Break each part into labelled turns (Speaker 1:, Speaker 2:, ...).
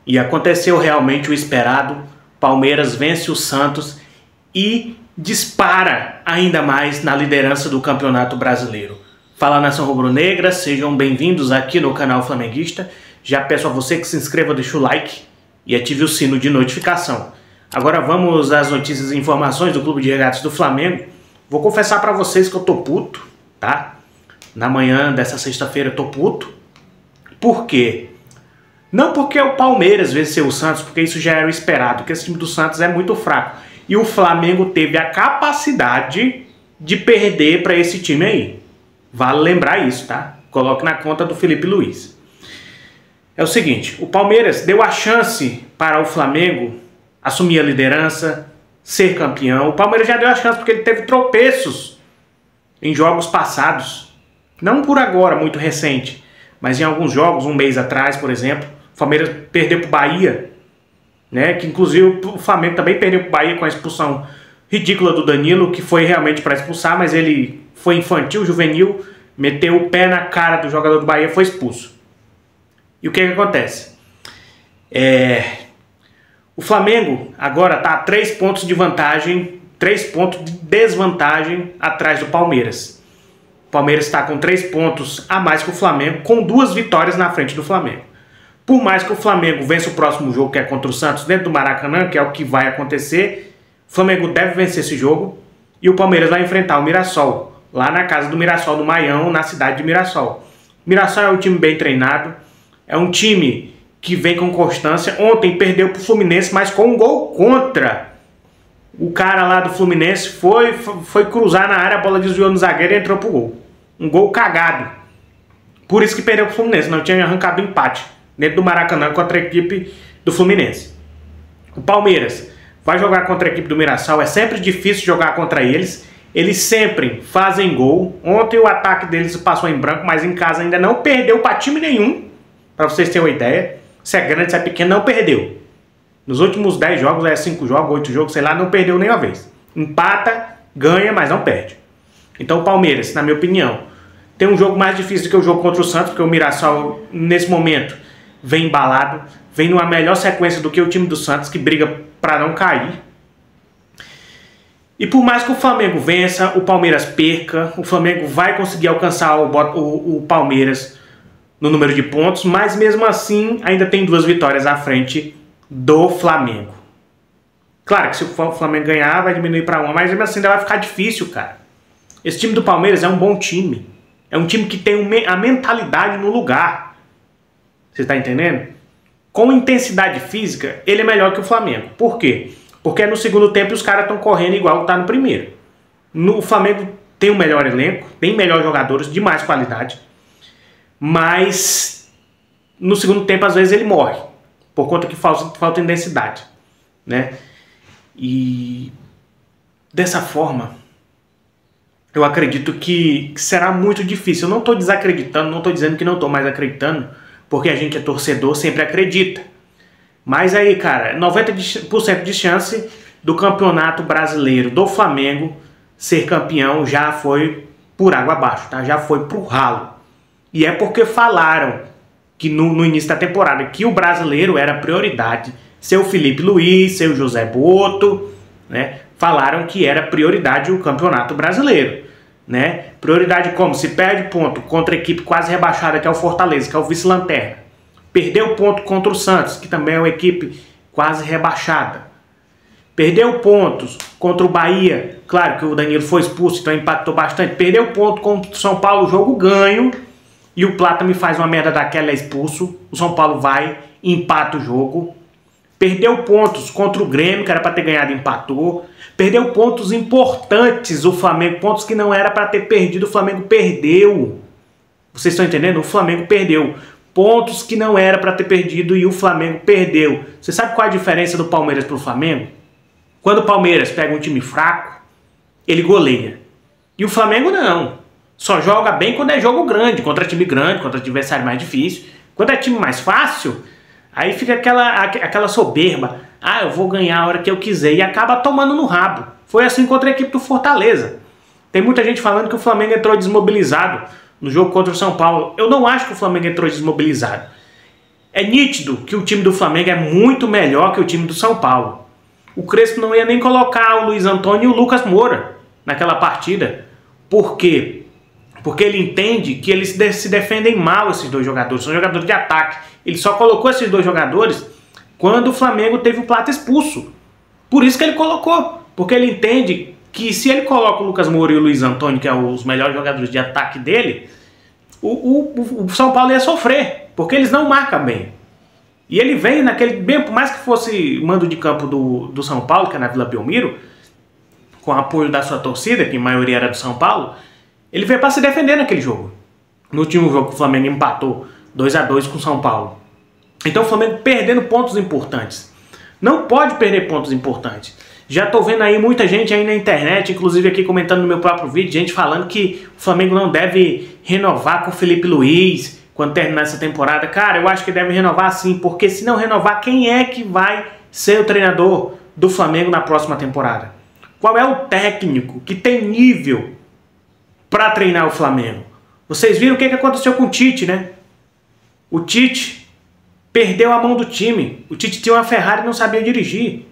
Speaker 1: E aconteceu realmente o esperado. Palmeiras vence o Santos e dispara ainda mais na liderança do Campeonato Brasileiro. Fala, nação rubro-negra, sejam bem-vindos aqui no canal Flamenguista. Já peço a você que se inscreva, deixe o like e ative o sino de notificação. Agora vamos às notícias e informações do Clube de Regatas do Flamengo. Vou confessar para vocês que eu tô puto, tá? Na manhã dessa sexta-feira eu tô puto. Por quê? Não porque o Palmeiras venceu o Santos, porque isso já era o esperado, porque esse time do Santos é muito fraco. E o Flamengo teve a capacidade de perder para esse time aí. Vale lembrar isso, tá? Coloque na conta do Felipe Luiz. É o seguinte, o Palmeiras deu a chance para o Flamengo assumir a liderança, ser campeão. O Palmeiras já deu a chance porque ele teve tropeços em jogos passados. Não por agora, muito recente, mas em alguns jogos, um mês atrás, por exemplo. O Palmeiras perdeu para o Bahia, né? Que inclusive o Flamengo também perdeu para o Bahia com a expulsão ridícula do Danilo, que foi realmente para expulsar, mas ele foi infantil, juvenil, meteu o pé na cara do jogador do Bahia e foi expulso. E o que acontece? O Flamengo agora está a 3 pontos de vantagem, 3 pontos de desvantagem atrás do Palmeiras. O Palmeiras está com 3 pontos a mais que o Flamengo, com 2 vitórias na frente do Flamengo. Por mais que o Flamengo vença o próximo jogo, que é contra o Santos, dentro do Maracanã, que é o que vai acontecer, o Flamengo deve vencer esse jogo e o Palmeiras vai enfrentar o Mirassol, lá na casa do Mirassol, no Maião, na cidade de Mirassol. O Mirassol é um time bem treinado, é um time que vem com constância. Ontem perdeu para o Fluminense, mas com um gol contra. O cara lá do Fluminense foi cruzar na área, a bola desviou no zagueiro e entrou pro gol. Um gol cagado. Por isso que perdeu para o Fluminense, não tinha arrancado empate dentro do Maracanã contra a equipe do Fluminense. O Palmeiras vai jogar contra a equipe do Mirassol, é sempre difícil jogar contra eles. Eles sempre fazem gol. Ontem o ataque deles passou em branco, mas em casa ainda não perdeu para time nenhum. Para vocês terem uma ideia, se é grande, se é pequeno, não perdeu. Nos últimos 10 jogos, 5 jogos, 8 jogos, sei lá, não perdeu nenhuma vez. Empata, ganha, mas não perde. Então o Palmeiras, na minha opinião, tem um jogo mais difícil do que o jogo contra o Santos, porque o Mirassol, nesse momento, vem embalado, vem numa melhor sequência do que o time do Santos, que briga para não cair. E por mais que o Flamengo vença, o Palmeiras perca, o Flamengo vai conseguir alcançar o Palmeiras no número de pontos, mas mesmo assim ainda tem 2 vitórias à frente do Flamengo. Claro que se o Flamengo ganhar vai diminuir para 1, mas mesmo assim ainda vai ficar difícil, cara. Esse time do Palmeiras é um bom time. É um time que tem a mentalidade no lugar. Você está entendendo? Com intensidade física, ele é melhor que o Flamengo. Por quê? Porque no segundo tempo os caras estão correndo igual está no primeiro. O Flamengo tem um melhor elenco, tem melhores jogadores, de mais qualidade. Mas no segundo tempo, às vezes, ele morre. Por conta que falta intensidade, né? E dessa forma, eu acredito que será muito difícil. Eu não estou desacreditando, não estou dizendo que não estou mais acreditando, porque a gente é torcedor, sempre acredita. Mas aí, cara, 90% de chance do Campeonato Brasileiro do Flamengo ser campeão já foi por água abaixo, tá? Já foi pro ralo. E é porque falaram que no início da temporada que o brasileiro era prioridade. Seu Felipe Luiz, seu José Boto, né? Falaram que era prioridade o Campeonato Brasileiro, né? Prioridade como? Se perde ponto contra a equipe quase rebaixada, que é o Fortaleza, que é o vice-lanterna. Perdeu ponto contra o Santos, que também é uma equipe quase rebaixada. Perdeu pontos contra o Bahia. Claro que o Danilo foi expulso, então impactou bastante. Perdeu ponto contra o São Paulo, jogo ganho. E o Plata me faz uma merda daquela, é expulso. O São Paulo vai, empata o jogo. Perdeu pontos contra o Grêmio, que era para ter ganhado, empatou. Perdeu pontos importantes o Flamengo, pontos que não era para ter perdido, o Flamengo perdeu. Vocês estão entendendo? O Flamengo perdeu. Pontos que não era para ter perdido e o Flamengo perdeu. Você sabe qual é a diferença do Palmeiras para o Flamengo? Quando o Palmeiras pega um time fraco, ele goleia. E o Flamengo não. Só joga bem quando é jogo grande, contra time grande, contra adversário mais difícil. Quando é time mais fácil, aí fica aquela soberba. Ah, eu vou ganhar a hora que eu quiser. E acaba tomando no rabo. Foi assim contra a equipe do Fortaleza. Tem muita gente falando que o Flamengo entrou desmobilizado no jogo contra o São Paulo. Eu não acho que o Flamengo entrou desmobilizado. É nítido que o time do Flamengo é muito melhor que o time do São Paulo. O Crespo não ia nem colocar o Luiz Antônio e o Lucas Moura naquela partida. Por quê? Porque ele entende que eles se defendem mal, esses dois jogadores. São jogadores de ataque. Ele só colocou esses dois jogadores quando o Flamengo teve o Plata expulso. Por isso que ele colocou. Porque ele entende que se ele coloca o Lucas Moura e o Luiz Antônio, que são os melhores jogadores de ataque dele, o São Paulo ia sofrer. Porque eles não marcam bem. E ele veio naquele... Bem, por mais que fosse mando de campo do São Paulo, que é na Vila Belmiro, com apoio da sua torcida, que a maioria era do São Paulo, ele veio para se defender naquele jogo. No último jogo, o Flamengo empatou 2-2 com o São Paulo. Então o Flamengo perdendo pontos importantes. Não pode perder pontos importantes. Já tô vendo aí muita gente aí na internet, inclusive aqui comentando no meu próprio vídeo, gente falando que o Flamengo não deve renovar com o Felipe Luiz quando terminar essa temporada. Cara, eu acho que deve renovar sim, porque se não renovar, quem é que vai ser o treinador do Flamengo na próxima temporada? Qual é o técnico que tem nível para treinar o Flamengo? Vocês viram o que aconteceu com o Tite, né? O Tite perdeu a mão do time. O Tite tinha uma Ferrari e não sabia dirigir.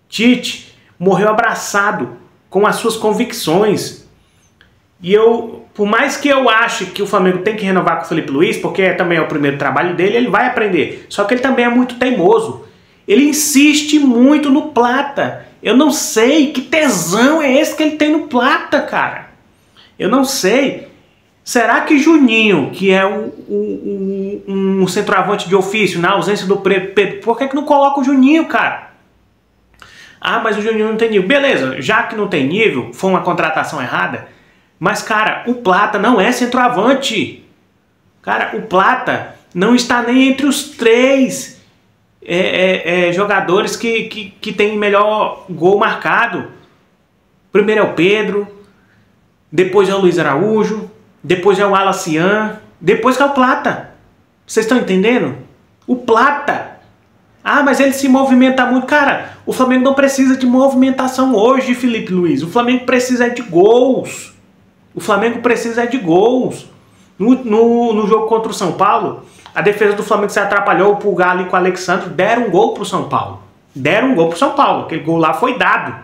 Speaker 1: Tite morreu abraçado com as suas convicções. E eu, por mais que eu ache que o Flamengo tem que renovar com o Felipe Luiz, porque também é o primeiro trabalho dele, ele vai aprender. Só que ele também é muito teimoso. Ele insiste muito no Plata. Eu não sei que tesão é esse que ele tem no Plata, cara. Eu não sei. Será que Juninho, que é um centroavante de ofício, na ausência do Pedro, por que não coloca o Juninho, cara? Ah, mas o Juninho não tem nível. Beleza, já que não tem nível, foi uma contratação errada. Mas, cara, o Plata não é centroavante. Cara, o Plata não está nem entre os 3 jogadores que tem melhor gol marcado. Primeiro é o Pedro, depois é o Luiz Araújo, depois é o Alacian, depois que é o Plata. Vocês estão entendendo? O Plata. Ah, mas ele se movimenta muito. Cara, o Flamengo não precisa de movimentação hoje, Felipe Luiz. O Flamengo precisa de gols. O Flamengo precisa de gols. No jogo contra o São Paulo, a defesa do Flamengo se atrapalhou, o Pulgar ali com o Alexandre, deram um gol pro São Paulo. Deram um gol pro São Paulo. Aquele gol lá foi dado.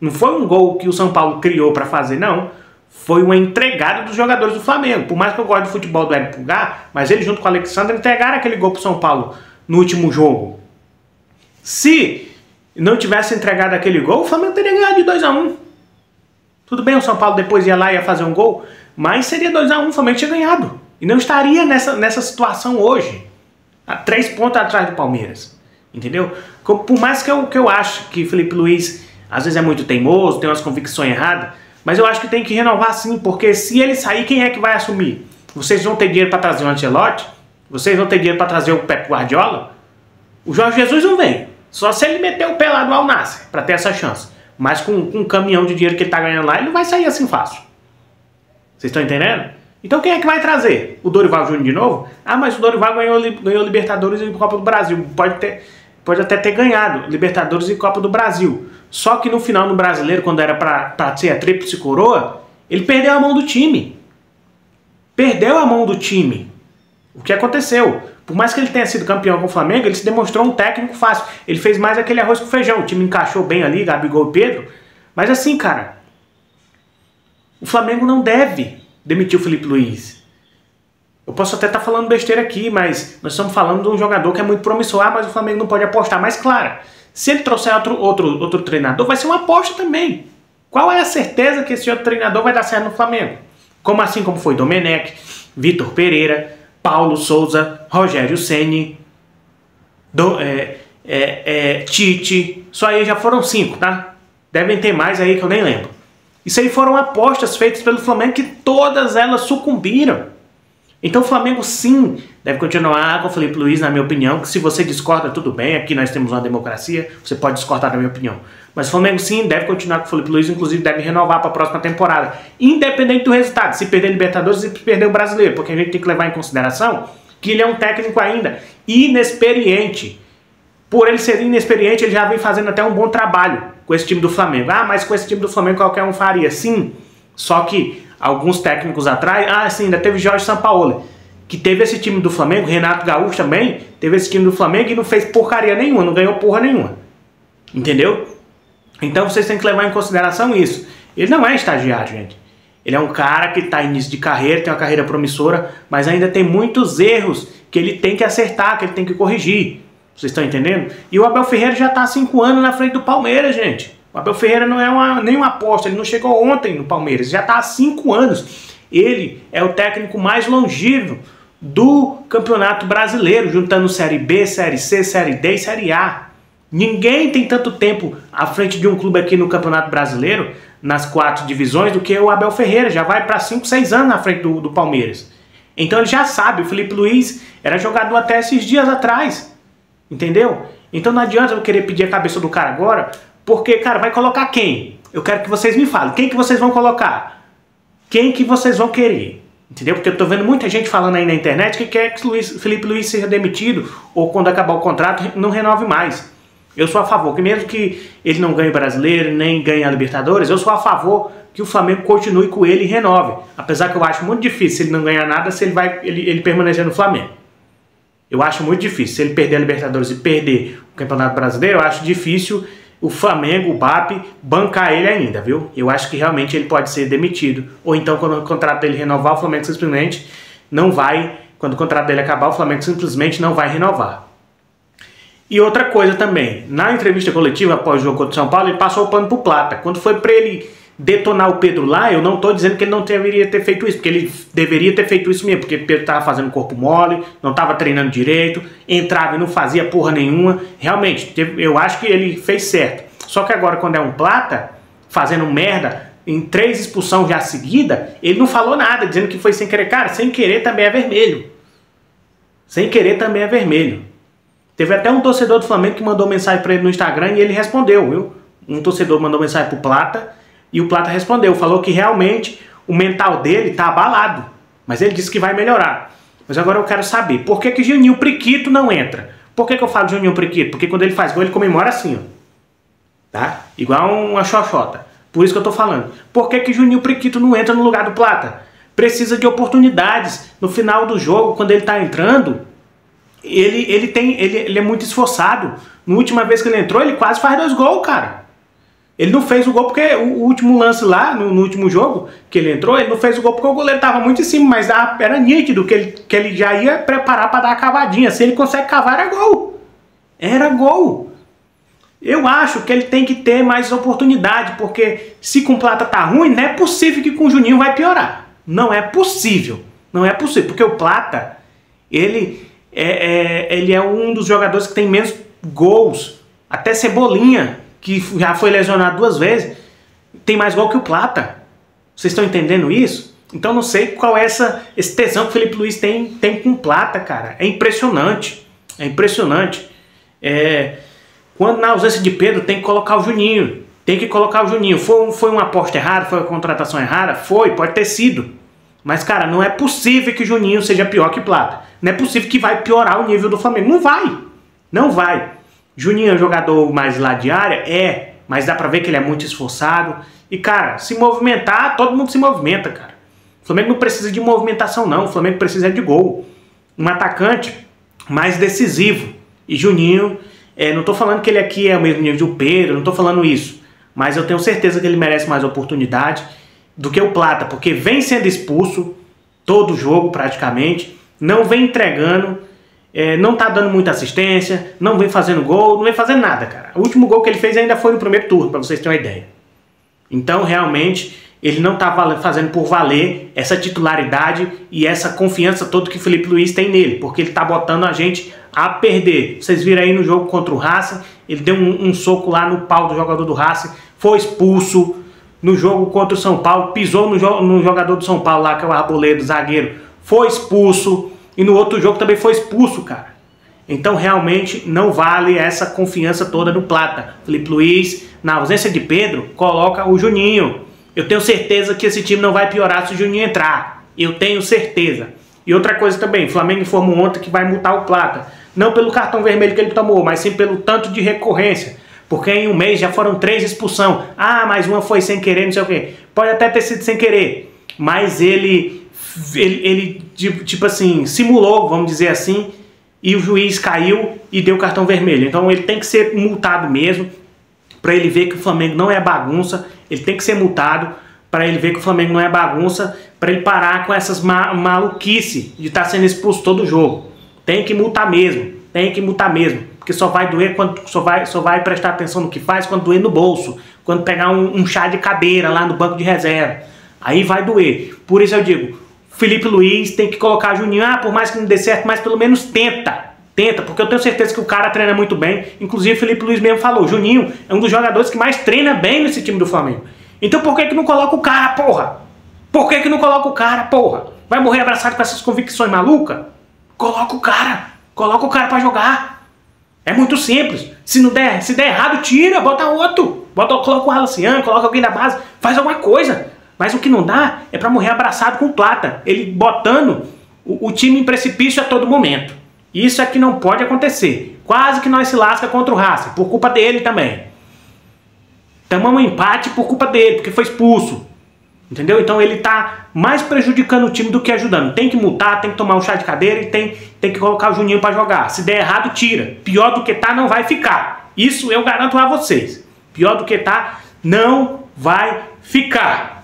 Speaker 1: Não foi um gol que o São Paulo criou para fazer, não. Foi uma entregada dos jogadores do Flamengo. Por mais que eu goste do futebol do Hélio Pulgar, mas ele junto com o Alexandre entregaram aquele gol pro São Paulo no último jogo. Se não tivesse entregado aquele gol, o Flamengo teria ganhado de 2-1. Tudo bem, o São Paulo depois ia lá e ia fazer um gol, mas seria 2-1, o Flamengo tinha ganhado. E não estaria nessa situação hoje. A 3 pontos atrás do Palmeiras. Entendeu? Por mais que eu acho que Felipe Luiz às vezes é muito teimoso, tem umas convicções erradas, mas eu acho que tem que renovar sim, porque se ele sair, quem é que vai assumir? Vocês vão ter dinheiro para trazer o Ancelotti? Vocês vão ter dinheiro para trazer o Pep Guardiola? O Jorge Jesus não vem. Só se ele meter o pé lá do Al Nassr para ter essa chance. Mas com um caminhão de dinheiro que ele tá ganhando lá, ele não vai sair assim fácil. Vocês estão entendendo? Então quem é que vai trazer? O Dorival Júnior de novo? Ah, mas o Dorival ganhou Libertadores e Copa do Brasil. Pode até ter ganhado Libertadores e Copa do Brasil. Só que no final, no Brasileiro, quando era pra ser a tríplice coroa, ele perdeu a mão do time. Perdeu a mão do time. O que aconteceu? Por mais que ele tenha sido campeão com o Flamengo, ele se demonstrou um técnico fácil. Ele fez mais aquele arroz com feijão. O time encaixou bem ali, Gabigol e Pedro. Mas assim, cara, o Flamengo não deve demitir o Felipe Luiz. Eu posso até estar falando besteira aqui, mas nós estamos falando de um jogador que é muito promissor. Ah, mas o Flamengo não pode apostar. Mas claro, se ele trouxer outro treinador, vai ser uma aposta também. Qual é a certeza que esse outro treinador vai dar certo no Flamengo? Assim como foi Domenech, Vitor Pereira, Paulo Souza, Rogério Ceni, Tite. Só aí já foram 5, tá? Devem ter mais aí que eu nem lembro. Isso aí foram apostas feitas pelo Flamengo que todas elas sucumbiram. Então o Flamengo sim deve continuar com o Felipe Luiz, na minha opinião, que se você discorda, tudo bem, aqui nós temos uma democracia, você pode discordar da minha opinião. Mas o Flamengo sim deve continuar com o Felipe Luiz, inclusive deve renovar para a próxima temporada, independente do resultado, se perder Libertadores e se perder o Brasileiro, porque a gente tem que levar em consideração que ele é um técnico ainda inexperiente. Por ele ser inexperiente, ele já vem fazendo até um bom trabalho com esse time do Flamengo. Ah, mas com esse time do Flamengo qualquer um faria. Sim, só que alguns técnicos atrás, sim, ainda teve Jorge Sampaoli, que teve esse time do Flamengo, Renato Gaúcho também, teve esse time do Flamengo e não fez porcaria nenhuma, não ganhou porra nenhuma. Entendeu? Então vocês têm que levar em consideração isso. Ele não é estagiário, gente. Ele é um cara que está em início de carreira, tem uma carreira promissora, mas ainda tem muitos erros que ele tem que acertar, que ele tem que corrigir. Vocês estão entendendo? E o Abel Ferreira já está há 5 anos na frente do Palmeiras, gente. O Abel Ferreira não é nenhuma aposta, ele não chegou ontem no Palmeiras, já está há 5 anos. Ele é o técnico mais longevo do Campeonato Brasileiro, juntando Série B, Série C, Série D e Série A. Ninguém tem tanto tempo à frente de um clube aqui no Campeonato Brasileiro, nas 4 divisões, do que o Abel Ferreira. Já vai para 5, 6 anos na frente do Palmeiras. Então ele já sabe, o Felipe Luiz era jogador até esses dias atrás. Entendeu? Então não adianta eu querer pedir a cabeça do cara agora, porque, cara, vai colocar quem? Eu quero que vocês me falem. Quem que vocês vão colocar? Quem que vocês vão querer? Entendeu? Porque eu tô vendo muita gente falando aí na internet que quer que o Felipe Luiz seja demitido ou quando acabar o contrato não renove mais. Eu sou a favor, que mesmo que ele não ganhe o Brasileiro, nem ganhe a Libertadores, eu sou a favor que o Flamengo continue com ele e renove. Apesar que eu acho muito difícil, se ele não ganhar nada, se ele permanecer no Flamengo. Eu acho muito difícil. Se ele perder a Libertadores e perder o Campeonato Brasileiro, eu acho difícil o Flamengo, o BAP, bancar ele ainda, viu? Eu acho que realmente ele pode ser demitido. Ou então, quando o contrato dele renovar, o Flamengo simplesmente não vai... Quando o contrato dele acabar, o Flamengo simplesmente não vai renovar. E outra coisa também, na entrevista coletiva após o jogo contra o São Paulo, ele passou o pano pro Plata. Quando foi pra ele detonar o Pedro lá, eu não tô dizendo que ele não deveria ter feito isso, porque ele deveria ter feito isso mesmo, porque o Pedro tava fazendo corpo mole, não tava treinando direito, entrava e não fazia porra nenhuma. Realmente, eu acho que ele fez certo. Só que agora, quando é um Plata, fazendo merda, em 3 expulsões já seguida, ele não falou nada, dizendo que foi sem querer. Cara, sem querer também é vermelho. Sem querer também é vermelho. Teve até um torcedor do Flamengo que mandou mensagem pra ele no Instagram e ele respondeu, viu? Um torcedor mandou mensagem pro Plata e o Plata respondeu, falou que realmente o mental dele tá abalado, mas ele disse que vai melhorar. Mas agora eu quero saber, por que que Juninho Priquito não entra? Por que que eu falo Juninho Priquito? Porque quando ele faz gol, ele comemora assim, ó. Tá? Igual uma xoxota. Por isso que eu tô falando. Por que que Juninho Priquito não entra no lugar do Plata? Precisa de oportunidades. No final do jogo, quando ele tá entrando, ele é muito esforçado. Na última vez que ele entrou, ele quase faz 2 gols, cara. Ele não fez o gol porque o último lance lá, no último jogo que ele entrou, ele não fez o gol porque o goleiro estava muito em cima, mas era nítido que ele já ia preparar para dar a cavadinha. Se ele consegue cavar, era gol. Era gol. Eu acho que ele tem que ter mais oportunidade, porque se com o Plata tá ruim, não é possível que com o Juninho vai piorar. Não é possível. Não é possível, porque o Plata, ele é um dos jogadores que tem menos gols. Até Cebolinha, que já foi lesionado 2 vezes, tem mais gol que o Plata. Vocês estão entendendo isso? Então não sei qual é esse tesão que o Felipe Luiz tem com o Plata, cara. É impressionante. É impressionante. Quando na ausência de Pedro tem que colocar o Juninho. Tem que colocar o Juninho. Foi uma aposta errada? Foi uma contratação errada? Foi, pode ter sido. Mas, cara, não é possível que o Juninho seja pior que Plata. Não é possível que vai piorar o nível do Flamengo. Não vai. Não vai. Juninho é um jogador mais lá de área? Mas dá pra ver que ele é muito esforçado. E, cara, se movimentar, todo mundo se movimenta, cara. O Flamengo não precisa de movimentação, não. O Flamengo precisa de gol. Um atacante mais decisivo. E Juninho, não tô falando que ele aqui é o mesmo nível do Pedro, não tô falando isso. Mas eu tenho certeza que ele merece mais oportunidade do que o Plata, porque vem sendo expulso todo jogo praticamente, não vem entregando, não tá dando muita assistência, não vem fazendo gol, não vem fazendo nada, cara. O último gol que ele fez ainda foi no primeiro turno, para vocês terem uma ideia. Então, realmente, ele não tá fazendo por valer essa titularidade e essa confiança toda que o Felipe Luiz tem nele, porque ele tá botando a gente a perder. Vocês viram aí no jogo contra o Racing, ele deu um soco lá no pau do jogador do Racing, foi expulso. No jogo contra o São Paulo, pisou no jogador do São Paulo lá, que é o Arboleda, zagueiro, foi expulso. E no outro jogo também foi expulso, cara. Então realmente não vale essa confiança toda no Plata. Felipe Luiz, na ausência de Pedro, coloca o Juninho. Eu tenho certeza que esse time não vai piorar se o Juninho entrar. Eu tenho certeza. E outra coisa também, o Flamengo informou ontem que vai multar o Plata. Não pelo cartão vermelho que ele tomou, mas sim pelo tanto de recorrência. Porque em um mês já foram 3 expulsões. Ah, mas uma foi sem querer, não sei o quê. Pode até ter sido sem querer. Mas ele ele tipo assim, simulou, vamos dizer assim, e o juiz caiu e deu cartão vermelho. Então ele tem que ser multado mesmo, para ele ver que o Flamengo não é bagunça. Ele tem que ser multado para ele ver que o Flamengo não é bagunça, para ele parar com essas maluquice de estar sendo expulso todo jogo. Tem que multar mesmo, porque só vai doer quando só vai prestar atenção no que faz quando doer no bolso, quando pegar um chá de cadeira lá no banco de reserva. Aí vai doer. Por isso eu digo, Felipe Luiz tem que colocar Juninho, por mais que não dê certo, mas pelo menos tenta, porque eu tenho certeza que o cara treina muito bem. Inclusive o Felipe Luiz mesmo falou, Juninho é um dos jogadores que mais treina bem nesse time do Flamengo. Então por que não coloca o cara, porra? Por que não coloca o cara, porra? Vai morrer abraçado com essas convicções malucas? Coloca o cara pra jogar. É muito simples. Se der errado, tira, bota outro. Coloca o Alaciano, coloca alguém da base, faz alguma coisa. Mas o que não dá é pra morrer abraçado com o Plata. Ele botando o time em precipício a todo momento. Isso é que não pode acontecer. Quase que nós se lasca contra o Racing, por culpa dele também. Tomamos um empate por culpa dele, porque foi expulso. Entendeu? Então ele tá mais prejudicando o time do que ajudando. Tem que multar, tem que tomar um chá de cadeira e tem que colocar o Juninho pra jogar. Se der errado, tira. Pior do que tá, não vai ficar. Isso eu garanto a vocês. Pior do que tá, não vai ficar.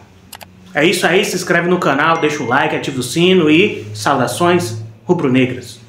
Speaker 1: É isso aí, se inscreve no canal, deixa o like, ativa o sino e saudações rubro-negras.